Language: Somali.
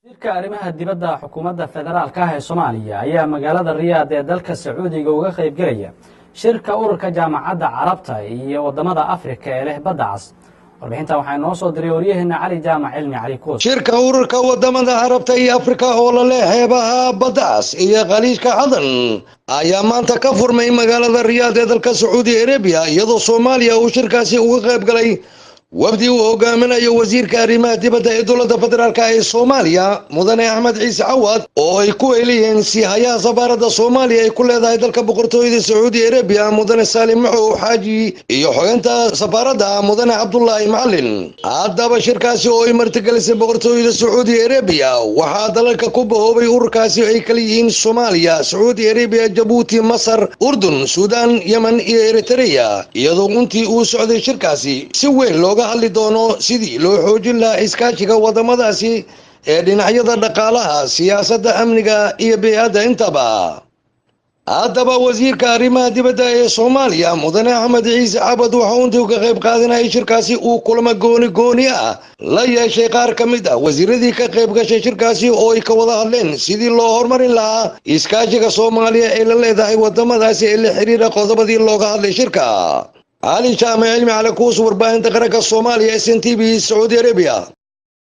wasiirka arrimaha dibadda xukuumadda federaalka ah ee Soomaaliya ayaa magaalada Riyaad ee dalka Sacuudiga uga qayb galaya shirka ururka jaamacadda Carabta iyo wadamada Afrika ee leh badda cas. warbixinta waxaa noo soo diray wariyaheenna Cali Jaamac Cilmi Cali Koos. shirka ururka wadamada Carabta iyo Afrika oo la leh xeebaha badda cas iyo khaliijka Cadan ayaa maanta ka furmay magaalada Riyaad ee dalka Sacuudi Arabia iyadoo Soomaaliya uu shirkaasi uga qayb galay wafdi uu hogaaminayo wasiirka arrimaha dibadda ee dowladda federaalka ee Soomaaliya mudane Axmed Ciise Cawad oo ay ku eeleeyeen siyaha safaaradda Soomaaliya ay ku leedahay dalka boqortooyada Sacuudi Arabia mudane Salim Maxuu Xaaji iyo xogeynta safaaradda mudane Cabdullaahi Macallin. haddaba shirkaasi oo ay martigelisay boqortooyada Sacuudi Arabia waxaa dalalka ku bahoobay ururkaasi ay kala yihiin Soomaaliya, Sacuudi Arabia, Djibouti, Masar, Urdun, Suudaan, Yemen iyo Eritrea iyadoo intii uu socday shirkaasi si weyn looga hadli doono sidii loo xoojin lahaa iskaashiga wadamadaasi ee dhinacyada dhaqaalaha, siyaasadda, amniga iyo bey'adda intaba. haddaba wasiirka arrimaha dibadda ee Soomaaliya mudane Axmed Ciise Cawad waxa uu intii ka qayb qaadanayay shirkaasi uu kulamo gooni ah la yeeshay qaar ka mid ah wasiiradii ka qayb gashay shirkaasi oo ay ka wada hadleen sidii loo horumarin lahaa iskaashiga Soomaaliya ee la leedahay wadamadaasi ee la xiriira qodobadii looga hadlay shirka. علي جامع علمي على كوس ورباهن تقرأ الصومالي SNTV سعودي أرابيا.